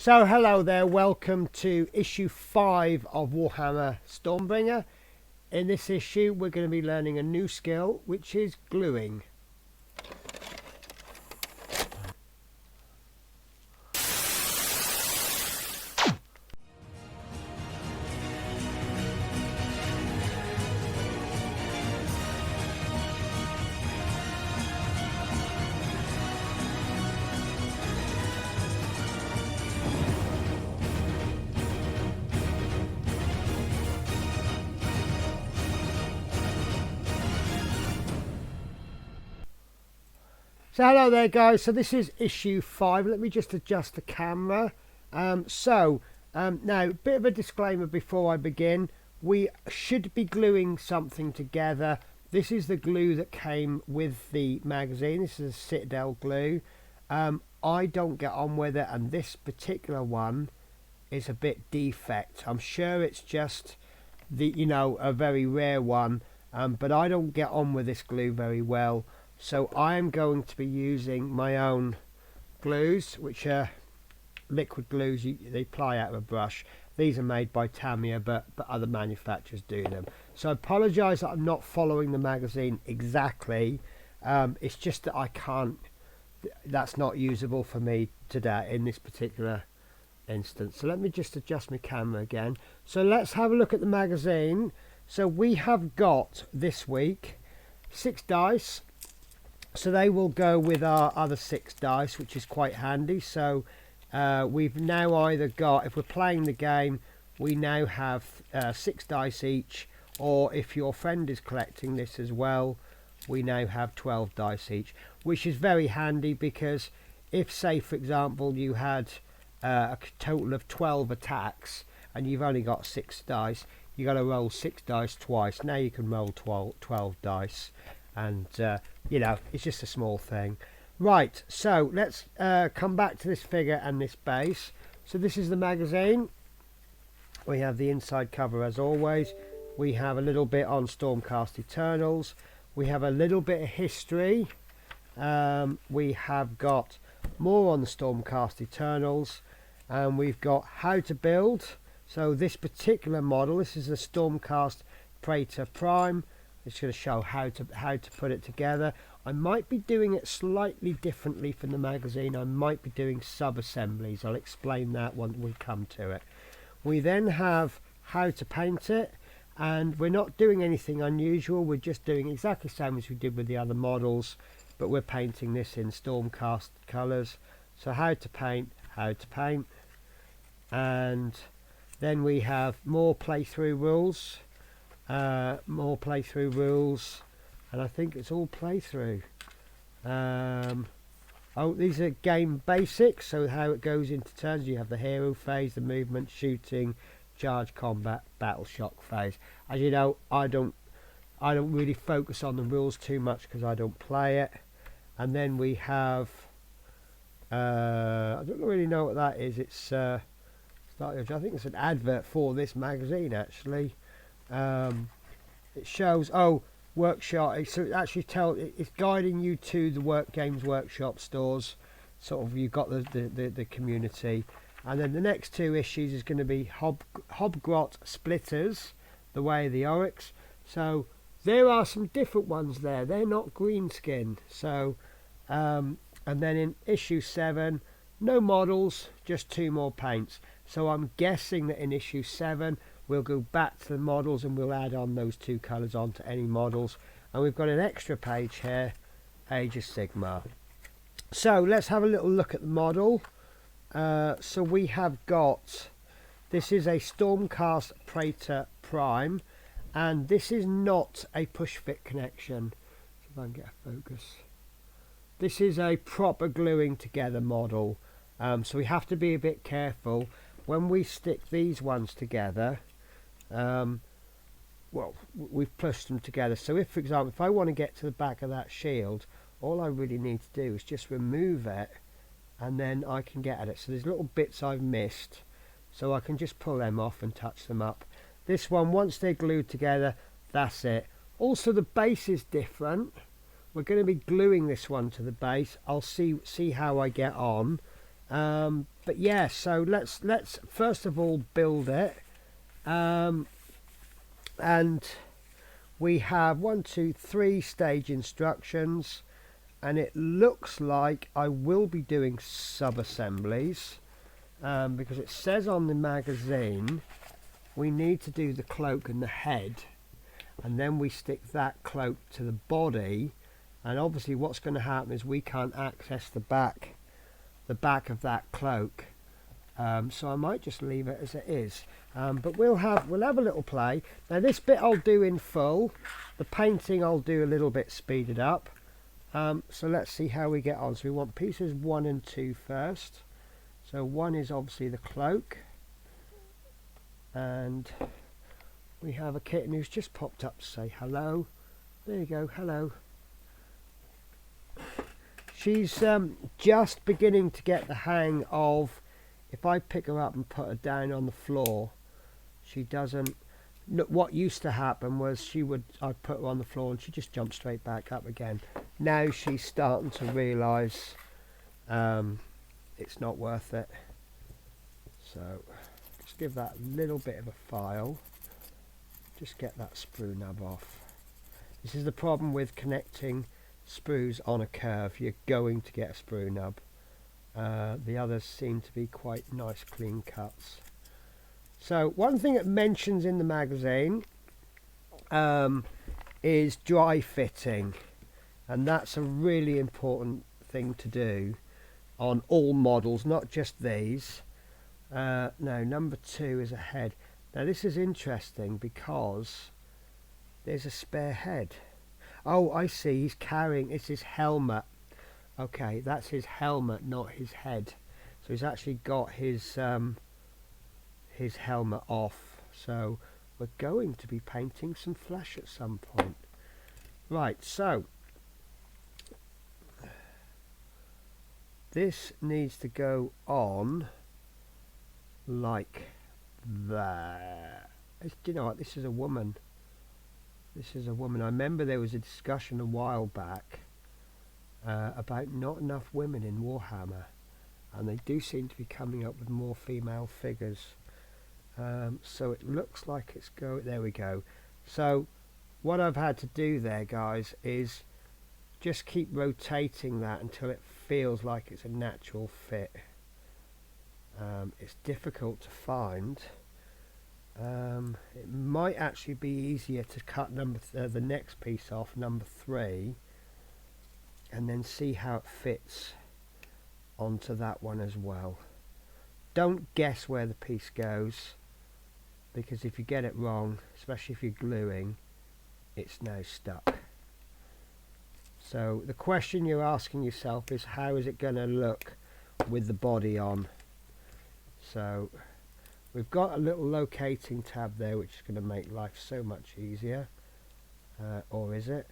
So hello there, welcome to issue 5 of Warhammer Stormbringer. In this issue we're going to be learning a new skill, which is gluing. So hello there guys, so this is issue 5. Let me just adjust the camera. Now a bit of a disclaimer before I begin. We should be gluing something together. This is the glue that came with the magazine. This is a Citadel glue. I don't get on with it, and this particular one is a bit defect. I'm sure it's just a very rare one, but I don't get on with this glue very well. So I am going to be using my own glues, which are liquid glues they apply out of a brush. These are made by Tamiya, but other manufacturers do them. So I apologise that I'm not following the magazine exactly. It's just that I can't. That's not usable for me today in this particular instance. So let me just adjust my camera again. So let's have a look at the magazine. So we have got this week 6 dice. So they will go with our other 6 dice, which is quite handy. So we've now either got, if we're playing the game, we now have 6 dice each, or if your friend is collecting this as well, we now have 12 dice each, which is very handy, because if, say for example, you had a total of 12 attacks and you've only got 6 dice, you got to roll 6 dice twice. Now you can roll 12 dice. And it's just a small thing. Right, so let's come back to this figure and this base. So this is the magazine. We have the inside cover as always. We have a little bit on Stormcast Eternals. We have a little bit of history. We have got more on the Stormcast Eternals, and we've got how to build. So this particular model, this is the Stormcast Preator Prime. It's going to show how to put it together. I might be doing it slightly differently from the magazine. I might be doing sub-assemblies. I'll explain that when we come to it. We then have how to paint it, and we're not doing anything unusual. We're just doing exactly the same as we did with the other models, but we're painting this in Stormcast colours. So how to paint, and then we have more playthrough rules. And I think it's all playthrough. These are game basics, so how it goes into turns. You have the hero phase, the movement, shooting, charge, combat, battle shock phase. As you know, I don't really focus on the rules too much because I don't play it. And then we have I don't really know what that is. It's I think it's an advert for this magazine actually. It shows workshop, so it actually it's guiding you to the Games Workshop stores. Sort of, you've got the community, and then the next 2 issues is going to be Hobgrot Splitters, the Way of the Oryx. So there are some different ones there. They're not green skin. So and then in issue 7, no models, just 2 more paints. So I'm guessing that in issue 7 we'll go back to the models and we'll add on those 2 colours onto any models. And we've got an extra page here, Age of Sigmar. So let's have a little look at the model. So we have got, this is a Stormcast Preator Prime, and this is not a push fit connection. See if I can get a focus. This is a proper gluing together model. So we have to be a bit careful when we stick these ones together. Well, we've pushed them together, so if, for example, if I want to get to the back of that shield, all I really need to do is just remove it, and then I can get at it. So there's little bits I've missed, so I can just pull them off and touch them up. This one, once they're glued together, that's it. Also, the base is different. We're going to be gluing this one to the base. I'll see how I get on. but yeah, so let's first of all build it. And we have 1, 2, 3 stage instructions, and it looks like I will be doing sub-assemblies, because it says on the magazine we need to do the cloak and the head, and then we stick that cloak to the body. And obviously what's going to happen is we can't access the back of that cloak, so I might just leave it as it is, but we'll have a little play. Now this bit I'll do in full, the painting I'll do a little bit speeded up, so let's see how we get on. So we want pieces 1 and 2 first. So 1 is obviously the cloak, and we have a kitten who's just popped up to say hello. There you go, hello. She's just beginning to get the hang of, if I pick her up and put her down on the floor, she doesn't. What used to happen was I'd put her on the floor and she just jumped straight back up again. Now she's starting to realise it's not worth it. So just give that a little bit of a file. Just get that sprue nub off. This is the problem with connecting sprues on a curve. You're going to get a sprue nub. The others seem to be quite nice clean cuts. So one thing it mentions in the magazine is dry fitting, and that's a really important thing to do on all models, not just these. Now number 2 is a head. Now this is interesting because there's a spare head. Oh, I see, he's carrying, it's his helmet. Okay, that's his helmet, not his head. So he's actually got his helmet off. So we're going to be painting some flesh at some point. Right, so this needs to go on like that. Do you know what? This is a woman. This is a woman. I remember there was a discussion a while back about not enough women in Warhammer, and they do seem to be coming up with more female figures. So it looks like it's there we go. So what I've had to do there, guys, is just keep rotating that until it feels like it's a natural fit. It's difficult to find. It might actually be easier to cut the next piece off, number 3, and then see how it fits onto that one as well. Don't guess where the piece goes, because if you get it wrong, especially if you're gluing, it's now stuck. So the question you're asking yourself is, how is it going to look with the body on? So we've got a little locating tab there, which is going to make life so much easier. Or is it?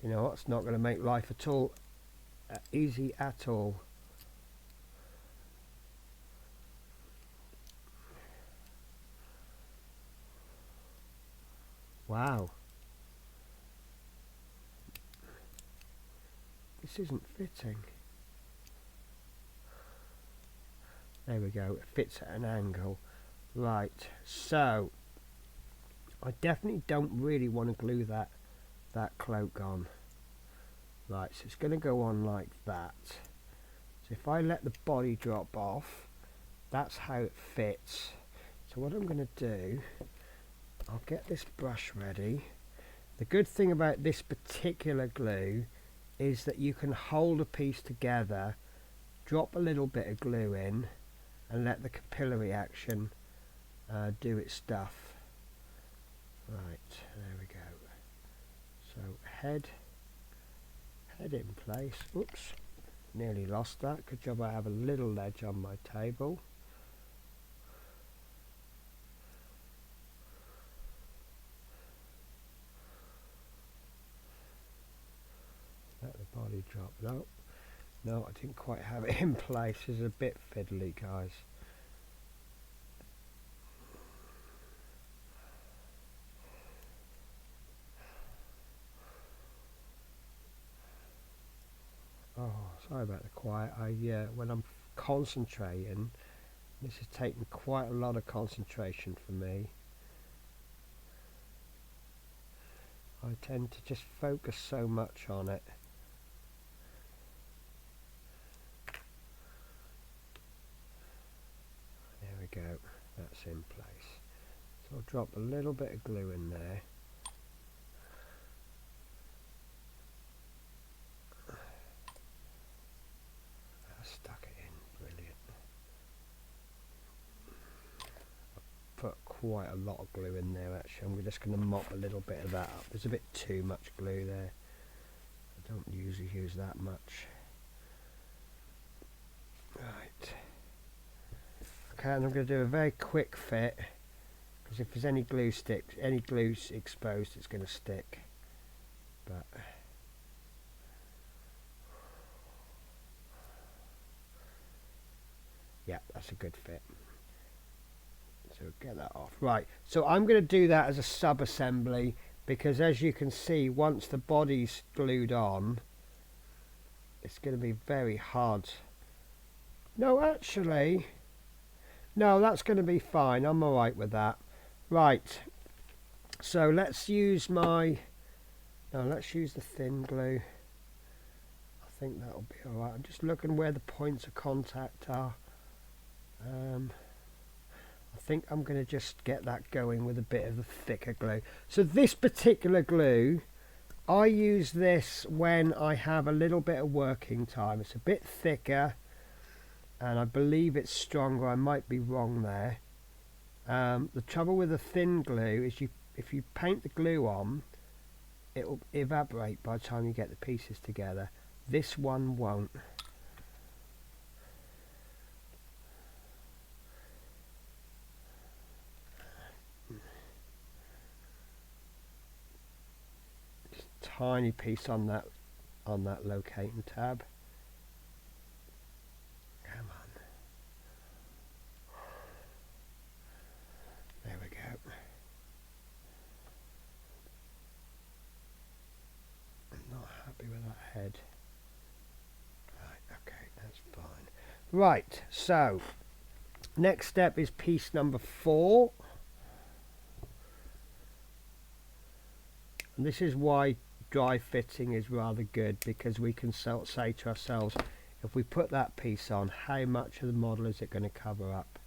You know what? It's not going to make life at all easy at all. Wow. This isn't fitting. There we go. It fits at an angle. Right. So I definitely don't really want to glue that cloak on. Right, so it's going to go on like that. So if I let the body drop off, that's how it fits. So what I'm going to do, I'll get this brush ready. The good thing about this particular glue is that you can hold a piece together, drop a little bit of glue in, and let the capillary action do its stuff. Right, there we go. So head in place. Oops, nearly lost that. Good job I have a little ledge on my table. Let the body drop. No, I didn't quite have it in place. It's a bit fiddly, guys. Oh, Sorry about the quiet. When I'm concentrating, this is taking quite a lot of concentration for me. I tend to just focus so much on it. There we go, that's in place. So I'll drop a little bit of glue in there. I stuck it in, brilliant. Put quite a lot of glue in there actually. I'm just going to mop a little bit of that up. There's a bit too much glue there. I don't usually use that much. Right. Okay, and I'm going to do a very quick fit, because if there's any glue exposed, it's going to stick. But yeah, that's a good fit. So get that off. Right, so I'm going to do that as a sub-assembly, because as you can see, once the body's glued on, it's going to be very hard. No, actually, no, that's going to be fine. I'm alright with that. Right, so let's use let's use the thin glue. I think that'll be alright. I'm just looking where the points of contact are. I think I'm going to just get that going with a bit of the thicker glue. So this particular glue, I use this when I have a little bit of working time. It's a bit thicker, and I believe it's stronger. I might be wrong there. The trouble with the thin glue is if you paint the glue on, it will evaporate by the time you get the pieces together. This one won't. Just a tiny piece on that locating tab. Come on. There we go. I'm not happy with that head. Right, okay, that's fine. Right, so next step is piece number 4. And this is why dry fitting is rather good, because we can say to ourselves, if we put that piece on, how much of the model is it going to cover up?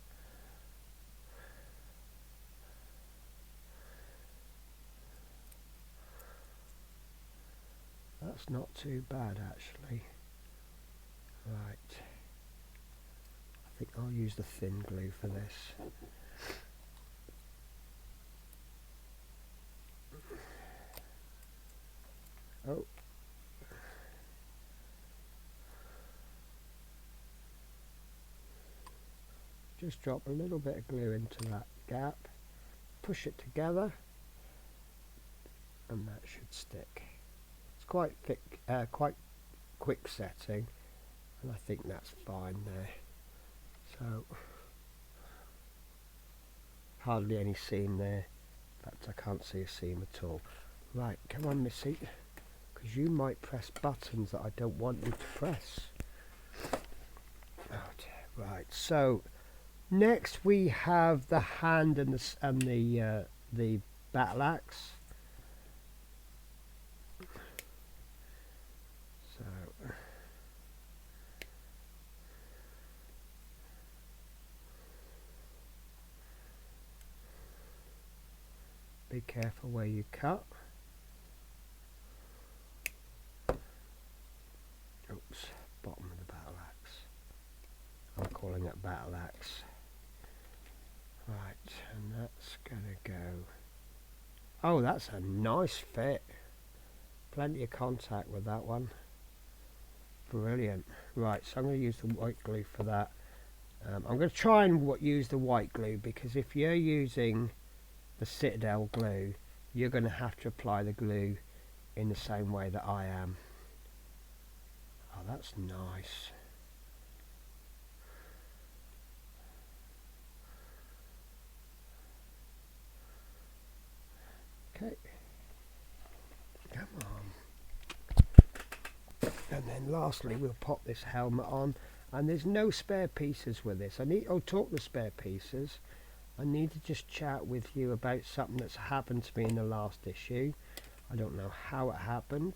That's not too bad actually. Right, I think I'll use the thin glue for this. Oh, just drop a little bit of glue into that gap, push it together, and that should stick. It's quite thick, quite quick setting, and I think that's fine there. So hardly any seam there. In fact, I can't see a seam at all. Right, come on Missy, because you might press buttons that I don't want you to press. Oh dear. Right, so next we have the hand and the battle axe. So be careful where you cut. Oops, bottom of the battle axe. I'm calling it battle axe. Right, and that's gonna go. Oh, that's a nice fit. Plenty of contact with that one. Brilliant. Right, so I'm going to use the white glue for that. I'm going to try and use the white glue, because if you're using the Citadel glue, you're going to have to apply the glue in the same way that I am. Oh, that's nice. Okay. Come on. And then then lastly we'll pop this helmet on, and there's no spare pieces with this. I'll talk the spare pieces. I need to just chat with you about something that's happened to me in the last issue. I don't know how it happened,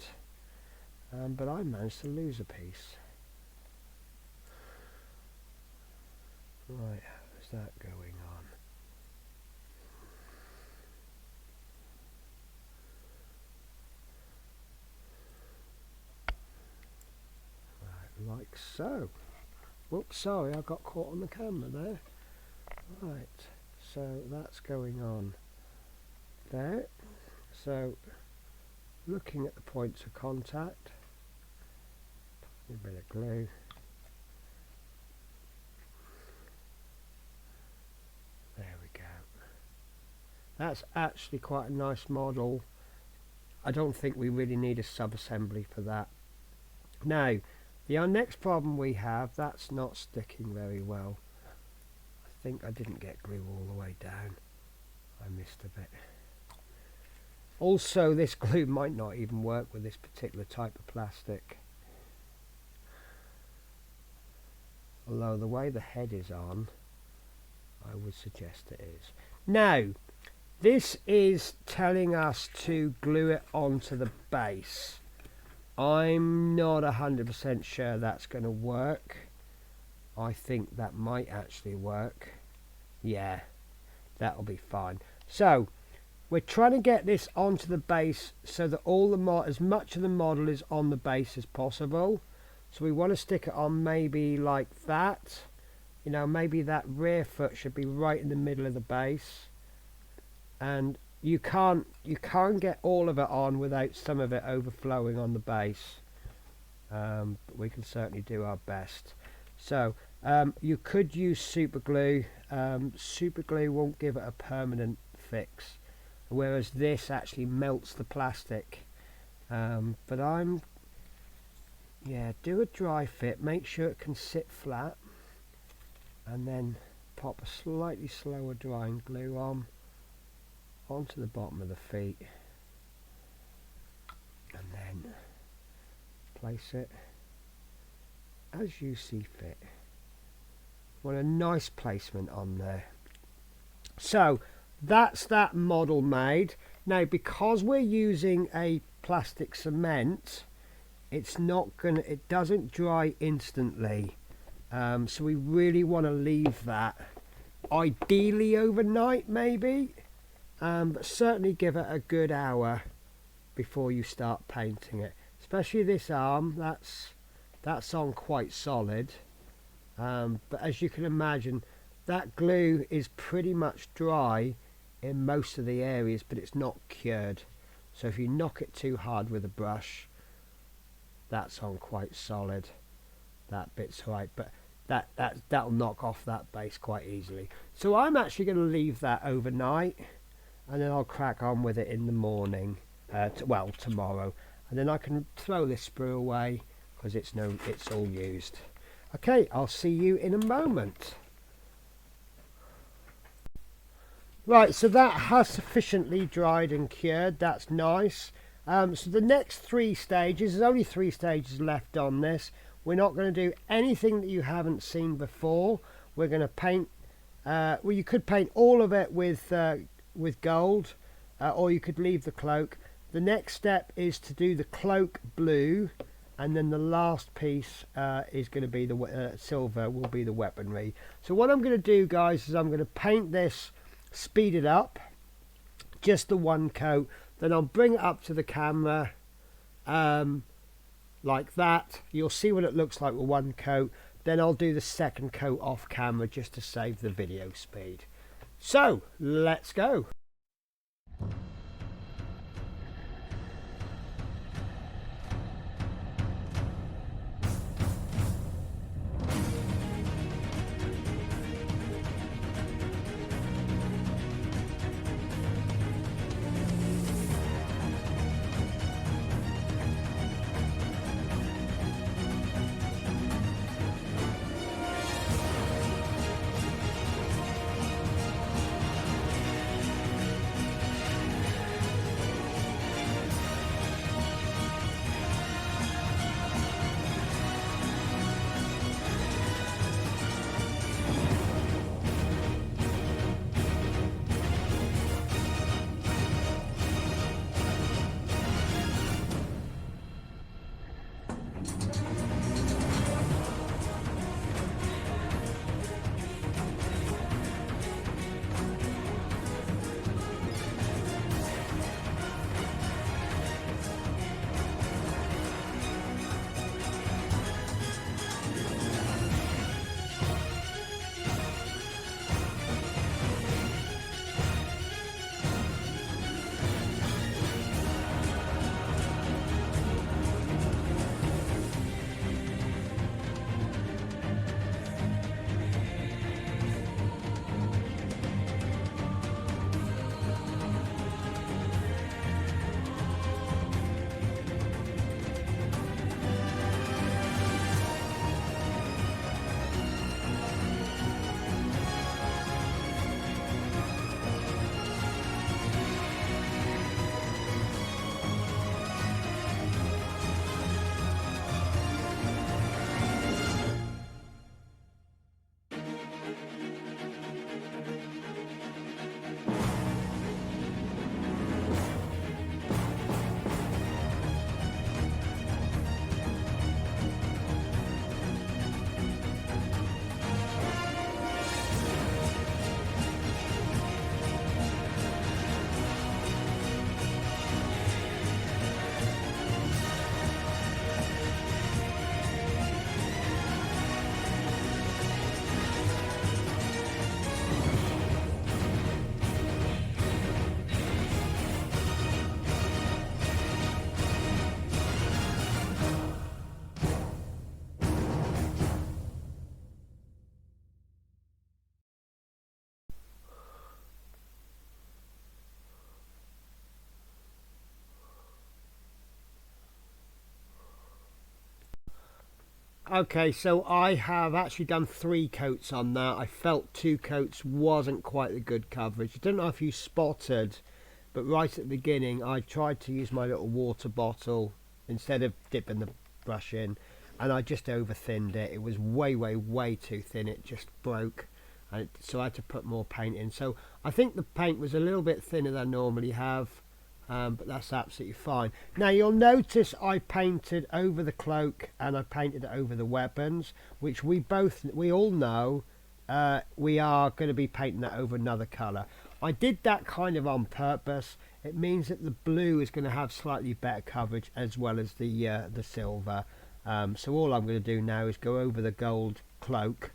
but I managed to lose a piece. Right, how's that going on? Right, like so. Whoops, sorry, I got caught on the camera there. Right, so that's going on there. So, looking at the points of contact, a bit of glue. There we go. That's actually quite a nice model. I don't think we really need a sub-assembly for that. Now, the next problem we have, that's not sticking very well. I think I didn't get glue all the way down. I missed a bit. Also, this glue might not even work with this particular type of plastic. Although the way the head is on, I would suggest it is. Now, this is telling us to glue it onto the base. I'm not 100% sure that's going to work. I think that might actually work. Yeah, that'll be fine. So, we're trying to get this onto the base so that all the as much of the model is on the base as possible. So we want to stick it on maybe like that. You know, maybe that rear foot should be right in the middle of the base. And you can't get all of it on without some of it overflowing on the base. But we can certainly do our best. So you could use super glue. Super glue won't give it a permanent fix, whereas this actually melts the plastic. But do a dry fit, make sure it can sit flat, and then pop a slightly slower drying glue onto the bottom of the feet, and then place it as you see fit. Want a nice placement on there. So that's that model made. Now, because we're using a plastic cement, it doesn't dry instantly. So we really want to leave that ideally overnight, maybe, but certainly give it a good hour before you start painting it. Especially this arm, that's on quite solid. But as you can imagine, that glue is pretty much dry in most of the areas, but it's not cured. So if you knock it too hard with a brush, that's on quite solid. That bit's right, but that'll knock off that base quite easily. So I'm actually going to leave that overnight, and then I'll crack on with it in the morning. Well, tomorrow, and then I can throw this sprue away because it's all used. Okay, I'll see you in a moment. Right, so that has sufficiently dried and cured. That's nice. So the next 3 stages, there's only 3 stages left on this. We're not going to do anything that you haven't seen before. We're going to paint, well, you could paint all of it with gold, or you could leave the cloak. The next step is to do the cloak blue, and then the last piece is going to be the silver, will be the weaponry. So what I'm going to do, guys, is I'm going to paint this, speed it up, just the one coat. Then I'll bring it up to the camera like that. You'll see what it looks like with one coat. Then I'll do the second coat off camera just to save the video speed. So let's go. Okay, so I have actually done 3 coats on that. I felt 2 coats wasn't quite the good coverage. I don't know if you spotted, but right at the beginning I tried to use my little water bottle instead of dipping the brush in, and I just over thinned it. It was way too thin. It just broke, and so I had to put more paint in. So I think the paint was a little bit thinner than I normally have. But that's absolutely fine. Now you'll notice I painted over the cloak and I painted over the weapons, which we all know we are going to be painting that over another colour. I did that kind of on purpose. It means that the blue is going to have slightly better coverage as well as the silver. So all I'm going to do now is go over the gold cloak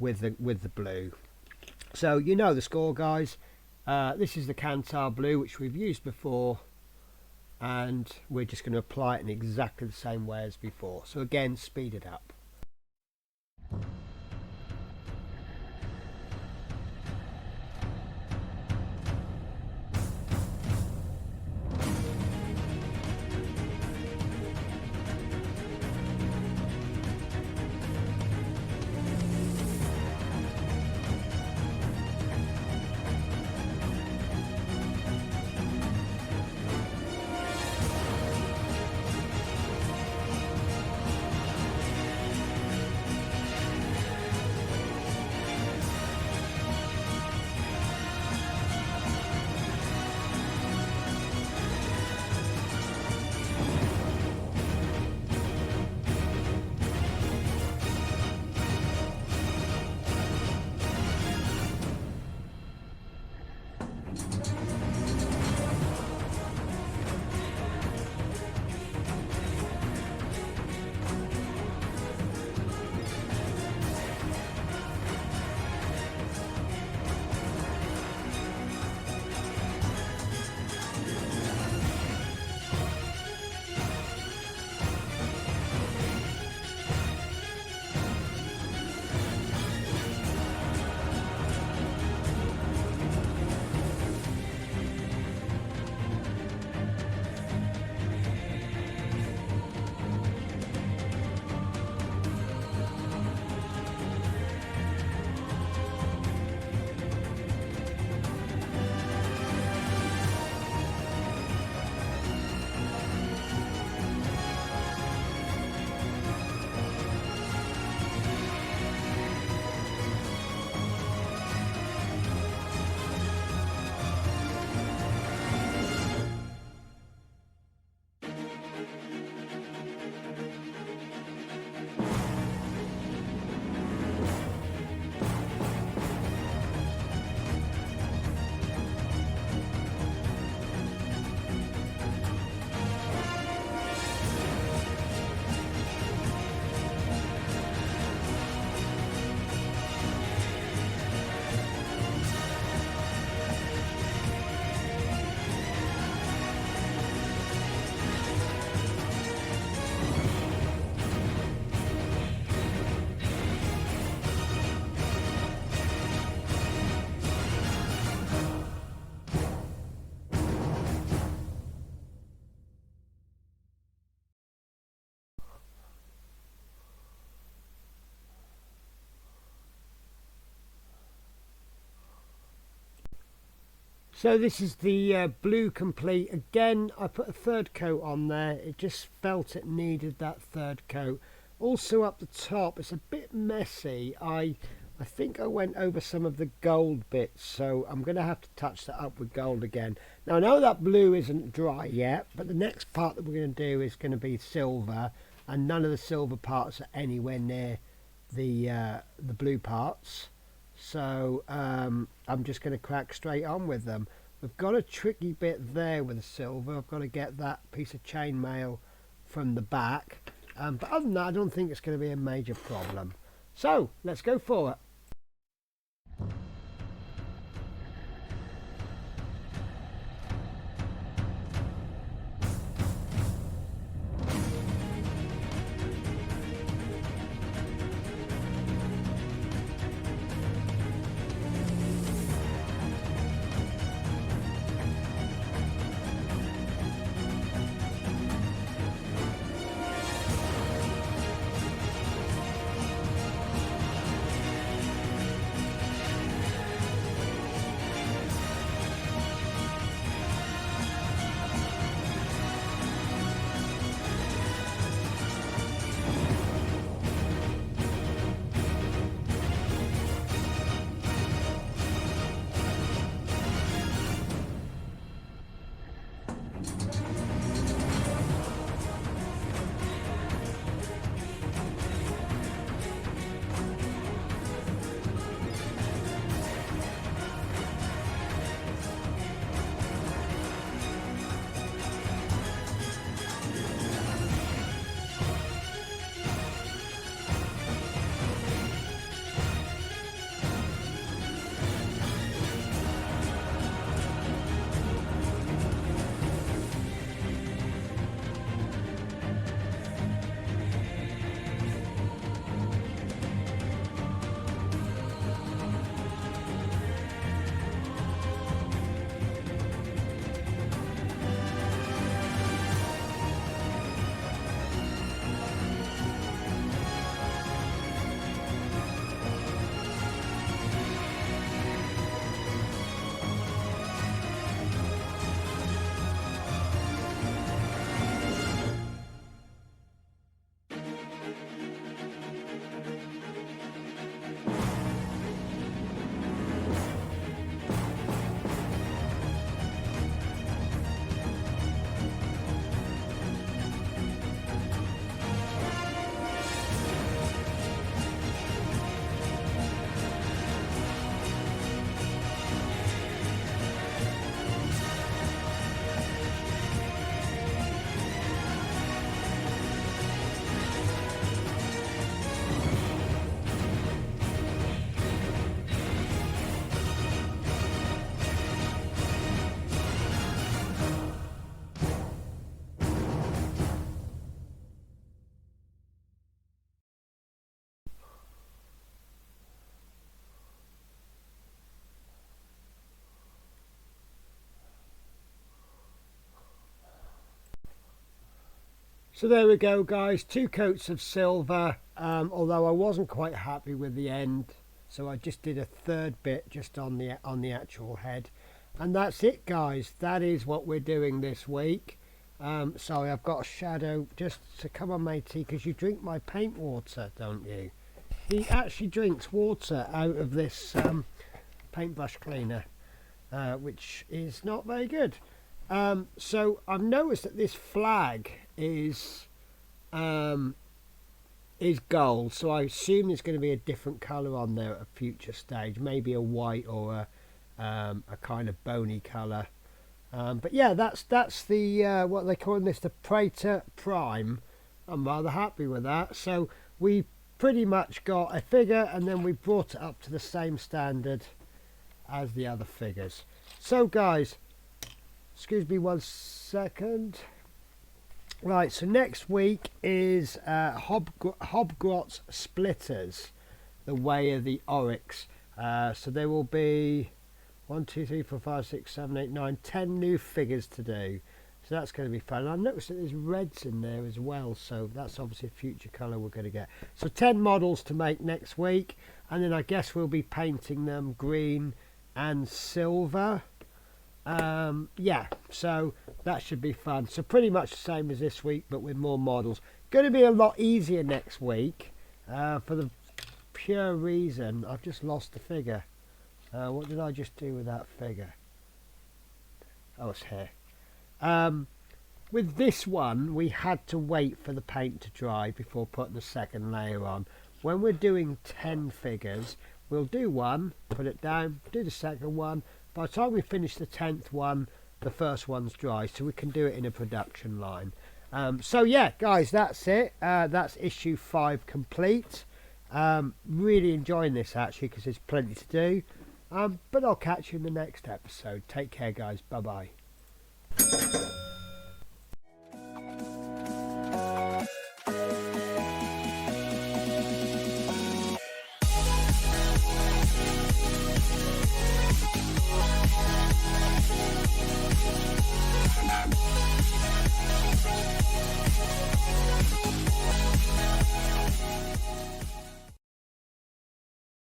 with the blue. So you know the score, guys. This is the Kantar blue, which we've used before, and we're just going to apply it in exactly the same way as before. So again, speed it up. So this is the blue complete. Again, I put a 3rd coat on there. It just felt it needed that 3rd coat. Also up the top, it's a bit messy. I think I went over some of the gold bits, so I'm going to have to touch that up with gold again. Now I know that blue isn't dry yet, but the next part that we're going to do is going to be silver, and none of the silver parts are anywhere near the blue parts. So I'm just going to crack straight on with them. We've got a tricky bit there with the silver. I've got to get that piece of chainmail from the back. But other than that, I don't think it's going to be a major problem. So let's go for it. So there we go, guys, 2 coats of silver, although I wasn't quite happy with the end, so I just did a 3rd bit just on the actual head. And that's it, guys. That is what we're doing this week. Sorry, I've got a shadow. Just to come on, matey, because you drink my paint water, don't you? He actually drinks water out of this paintbrush cleaner, which is not very good. So I've noticed that this flag is gold, so I assume there's going to be a different colour on there at a future stage, maybe a white or a kind of bony colour. But yeah, that's the what they call this, the Preator Prime. I'm rather happy with that. So we pretty much got a figure, and then we brought it up to the same standard as the other figures. So guys, excuse me 1 second. Right, so next week is Hobgrot's Splitters, the Way of the Oryx. So there will be 1, 2, 3, 4, 5, 6, 7, 8, 9, 10 new figures to do. So that's going to be fun. And I noticed that there's reds in there as well, so that's obviously a future colour we're going to get. So 10 models to make next week, and then I guess we'll be painting them green and silver. Yeah, so that should be fun. So pretty much the same as this week, but with more models. Going to be a lot easier next week, for the pure reason I've just lost the figure. What did I just do with that figure? Oh, it's here. With this one, we had to wait for the paint to dry before putting the second layer on. When we're doing 10 figures, we'll do one, put it down, do the second one. By the time we finish the 10th one, the first one's dry, so we can do it in a production line. So yeah, guys, that's it. That's issue 5 complete. Really enjoying this, actually, because there's plenty to do. But I'll catch you in the next episode. Take care, guys. Bye-bye.